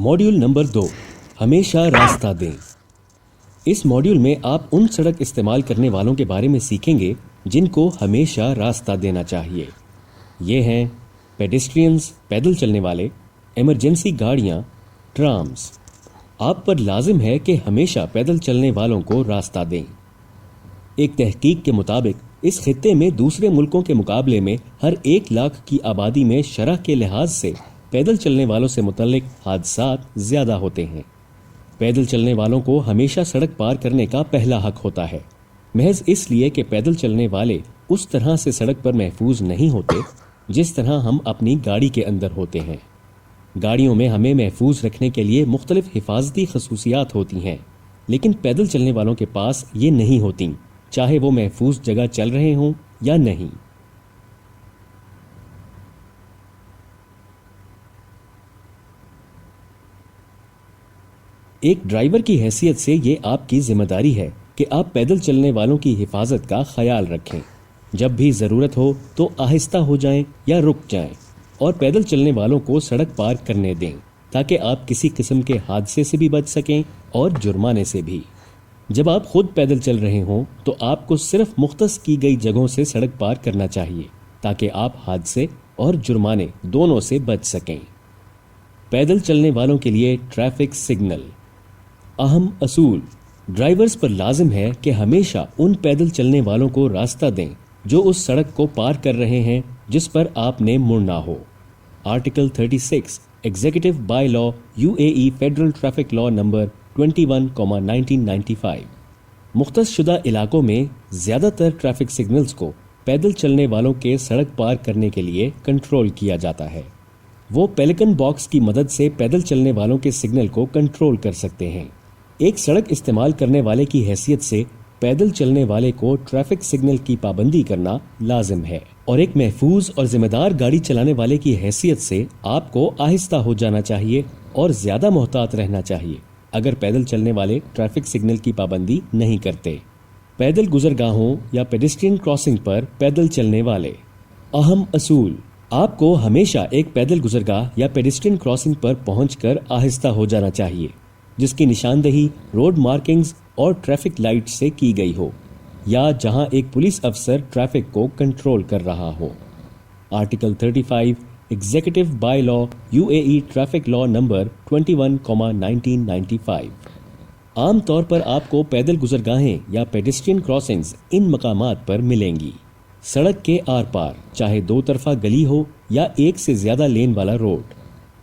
Module number 2, हमेशा रास्ता दें। इस मॉड्यूल में आप उन सड़क इस्तेमाल करने वालों के बारे में सीखेंगे जिनको हमेशा रास्ता देना चाहिए। ये हैं पेडेस्ट्रियंस, पैदल चलने वाले, इमरजेंसी गाड़ियाँ, ट्राम्स। आप पर लाजिम है कि हमेशा पैदल चलने वालों को रास्ता दें। एक तहकीक के मुताबिक इस खित्ते में दूसरे मुल्कों के मुकाबले में हर 1 लाख की आबादी में शरह के लिहाज से पैदल चलने वालों से मुतल्लिक हादसात ज़्यादा होते हैं। पैदल चलने वालों को हमेशा सड़क पार करने का पहला हक होता है, महज इसलिए कि पैदल चलने वाले उस तरह से सड़क पर महफूज नहीं होते जिस तरह हम अपनी गाड़ी के अंदर होते हैं। गाड़ियों में हमें महफूज रखने के लिए मुख्तलिफ हिफाजती खसूसियात होती हैं, लेकिन पैदल चलने वालों के पास ये नहीं होती, चाहे वो महफूज जगह चल रहे हों या नहीं। एक ड्राइवर की हैसियत से ये आपकी जिम्मेदारी है कि आप पैदल चलने वालों की हिफाजत का ख्याल रखें। जब भी ज़रूरत हो तो आहिस्ता हो जाएं या रुक जाएं और पैदल चलने वालों को सड़क पार करने दें, ताकि आप किसी किस्म के हादसे से भी बच सकें और जुर्माने से भी। जब आप खुद पैदल चल रहे हों तो आपको सिर्फ मुख्तस की गई जगहों से सड़क पार करना चाहिए, ताकि आप हादसे और जुर्माने दोनों से बच सकें। पैदल चलने वालों के लिए ट्रैफिक सिग्नल। अहम असूल: ड्राइवर्स पर लाजिम है कि हमेशा उन पैदल चलने वालों को रास्ता दें जो उस सड़क को पार कर रहे हैं जिस पर आपने मुड़ना हो। Article 36 executive by law UAE federal traffic law number 21/1995। मुख्तस शुदा इलाकों में ज़्यादातर ट्रैफिक सिग्नल्स को पैदल चलने वालों के सड़क पार करने के लिए कंट्रोल किया जाता है। वो पेलिकन बॉक्स की मदद से पैदल चलने वालों के सिग्नल को कंट्रोल कर सकते हैं। एक सड़क इस्तेमाल करने वाले की हैसियत से पैदल चलने वाले को ट्रैफिक सिग्नल की पाबंदी करना लाजिम है, और एक महफूज और जिम्मेदार गाड़ी चलाने वाले की हैसियत से आपको आहिस्ता हो जाना चाहिए और ज्यादा मोहतात रहना चाहिए अगर पैदल चलने वाले ट्रैफिक सिग्नल की पाबंदी नहीं करते। पैदल गुजरगाहों या पेडेस्ट्रियन क्रॉसिंग पर पैदल चलने वाले। अहम असूल: आपको हमेशा एक पैदल गुजरगाह या पेडेस्ट्रियन क्रॉसिंग पर पहुंचकर आहिस्ता हो जाना चाहिए, जिसकी निशानदही रोड मार्किंग्स और ट्रैफिक लाइट से की गई हो, या जहां एक पुलिस अफसर ट्रैफिक को कंट्रोल कर रहा हो। Article 35 executive by law UAE traffic law number 21/1995। आम तौर पर आपको पैदल गुजरगाहें या पेडेस्ट्रियन क्रॉसिंग्स इन मकामात पर मिलेंगी: सड़क के आर पार, चाहे 2 तरफा गली हो या एक से ज्यादा लेन वाला रोड,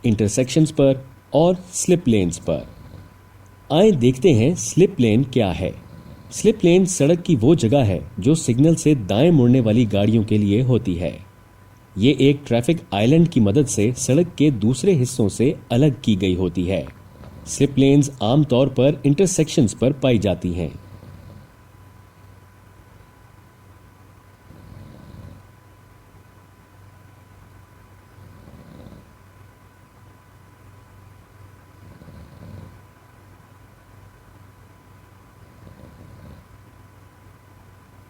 इंटरसेक्शंस पर और स्लिप लेन्स पर। आइए देखते हैं स्लिप लेन क्या है। स्लिप लेन सड़क की वो जगह है जो सिग्नल से दाएं मुड़ने वाली गाड़ियों के लिए होती है। ये एक ट्रैफिक आइलैंड की मदद से सड़क के दूसरे हिस्सों से अलग की गई होती है। स्लिप लेन्स आमतौर पर इंटरसेक्शंस पर पाई जाती हैं।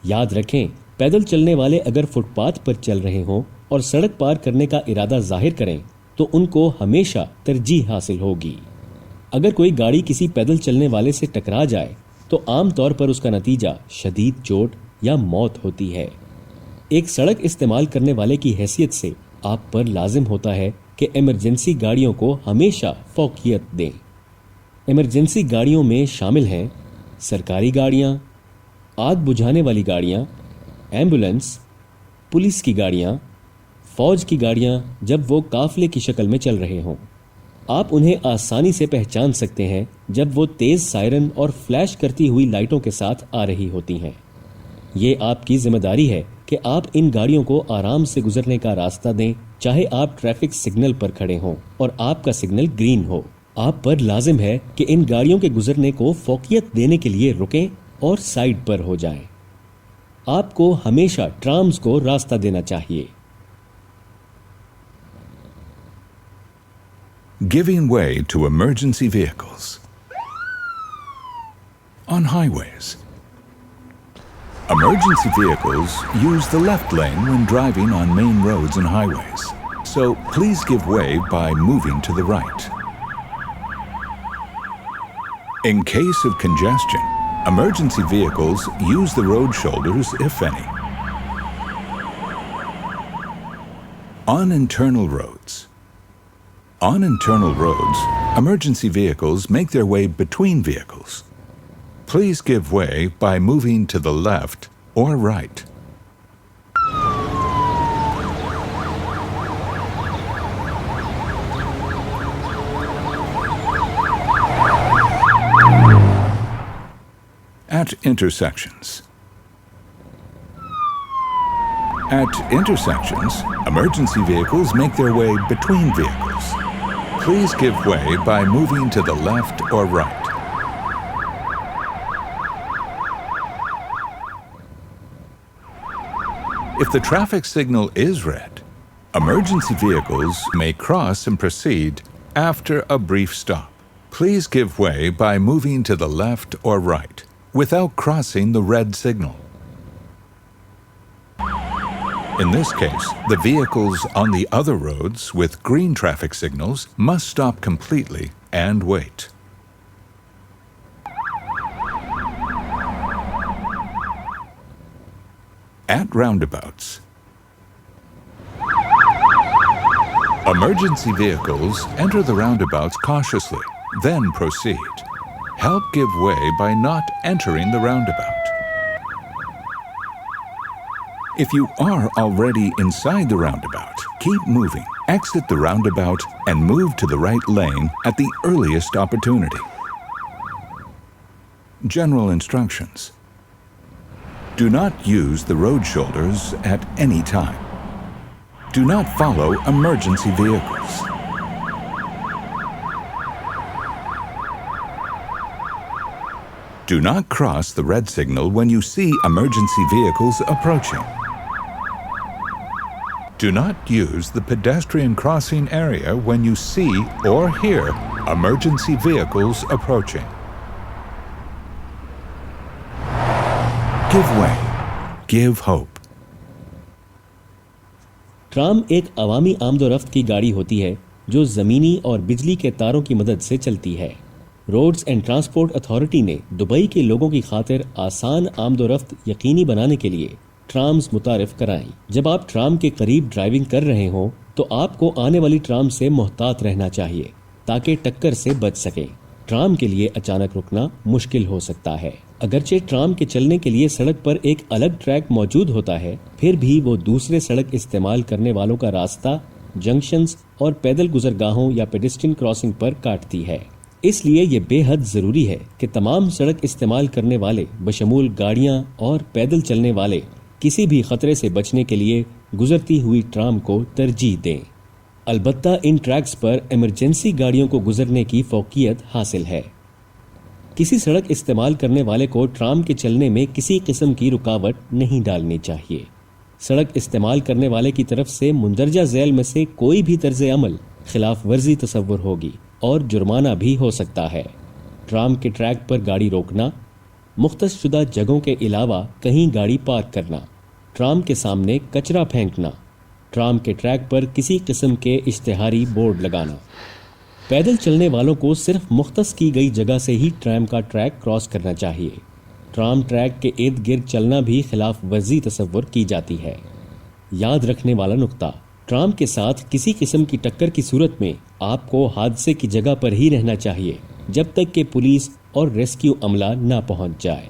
याद रखें, पैदल चलने वाले अगर फुटपाथ पर चल रहे हों और सड़क पार करने का इरादा जाहिर करें तो उनको हमेशा तरजीह हासिल होगी। अगर कोई गाड़ी किसी पैदल चलने वाले से टकरा जाए तो आम तौर पर उसका नतीजा शदीद चोट या मौत होती है। एक सड़क इस्तेमाल करने वाले की हैसियत से आप पर लाजिम होता है कि इमरजेंसी गाड़ियों को हमेशा फौकियत दें। इमरजेंसी गाड़ियों में शामिल हैं सरकारी गाड़ियाँ, आग बुझाने वाली गाड़ियाँ, एम्बुलेंस, पुलिस की गाड़ियाँ, फौज की गाड़ियाँ जब वो काफिले की शक्ल में चल रहे हों। आप उन्हें आसानी से पहचान सकते हैं जब वो तेज़ सायरन और फ्लैश करती हुई लाइटों के साथ आ रही होती हैं। ये आपकी जिम्मेदारी है कि आप इन गाड़ियों को आराम से गुजरने का रास्ता दें, चाहे आप ट्रैफिक सिग्नल पर खड़े हों और आपका सिग्नल ग्रीन हो। आप पर लाजिम है कि इन गाड़ियों के गुजरने को फौकियत देने के लिए रुकें और साइड पर हो जाएं। आपको हमेशा ट्राम्स को रास्ता देना चाहिए। Giving way to emergency vehicles. On highways, emergency vehicles use the left lane when driving on main roads and highways, so please give way by moving to the right. In case of congestion, emergency vehicles use the road shoulders, if any. On internal roads. On internal roads, emergency vehicles make their way between vehicles. Please give way by moving to the left or right. At intersections. At intersections, emergency vehicles make their way between vehicles. Please give way by moving to the left or right. If the traffic signal is red, emergency vehicles may cross and proceed after a brief stop. Please give way by moving to the left or right without crossing the red signal. In this case, the vehicles on the other roads with green traffic signals must stop completely and wait. At roundabouts. Emergency vehicles enter the roundabouts cautiously, then proceed. Help give way by not entering the roundabout. If you are already inside the roundabout, keep moving. Exit the roundabout and move to the right lane at the earliest opportunity. General instructions. Do not use the road shoulders at any time. Do not follow emergency vehicles. Do not cross the red signal when you see emergency vehicles approaching. Do not use the pedestrian crossing area when you see or hear emergency vehicles approaching. Give way. Give hope. Tram एक अवामी आमदोरफ्त की गाड़ी होती है जो ज़मीनी और बिजली के तारों की मदद से चलती है। रोड्स एंड ट्रांसपोर्ट अथॉरिटी ने दुबई के लोगों की खातिर आसान आमदोरफ्त यकीनी बनाने के लिए ट्राम्स मुतारिफ कराई। जब आप ट्राम के करीब ड्राइविंग कर रहे हों तो आपको आने वाली ट्राम से मोहतात रहना चाहिए ताकि टक्कर से बच सके। ट्राम के लिए अचानक रुकना मुश्किल हो सकता है। अगरचे ट्राम के चलने के लिए सड़क पर एक अलग ट्रैक मौजूद होता है, फिर भी वो दूसरे सड़क इस्तेमाल करने वालों का रास्ता जंक्शंस और पैदल गुजरगाहों या पेडेस्ट्रियन क्रॉसिंग पर काटती है। इसलिए ये बेहद ज़रूरी है कि तमाम सड़क इस्तेमाल करने वाले बशमूल गाड़ियाँ और पैदल चलने वाले किसी भी खतरे से बचने के लिए गुजरती हुई ट्राम को तरजीह दें। अलबत्ता इन ट्रैक्स पर इमरजेंसी गाड़ियों को गुजरने की फौकियत हासिल है। किसी सड़क इस्तेमाल करने वाले को ट्राम के चलने में किसी किस्म की रुकावट नहीं डालनी चाहिए। सड़क इस्तेमाल करने वाले की तरफ से मुंदरजा झैल में से कोई भी तर्ज अमल खिलाफ वर्जी तसव्वुर होगी और जुर्माना भी हो सकता है। ट्राम के ट्रैक पर गाड़ी रोकना, मुख्तस शुदा जगहों के अलावा कहीं गाड़ी पार्क करना, ट्राम के सामने कचरा फेंकना, ट्राम के ट्रैक पर किसी किस्म के इश्तिहारी बोर्ड लगाना। पैदल चलने वालों को सिर्फ मुख्तस की गई जगह से ही ट्राम का ट्रैक क्रॉस करना चाहिए। ट्राम ट्रैक के इर्द गिर्द चलना भी खिलाफ वर्जी तसव्वुर की जाती है। याद रखने वाला नुक्ता, ट्राम के साथ किसी किस्म की टक्कर की सूरत में आपको हादसे की जगह पर ही रहना चाहिए जब तक कि पुलिस और रेस्क्यू अमला ना पहुंच जाए।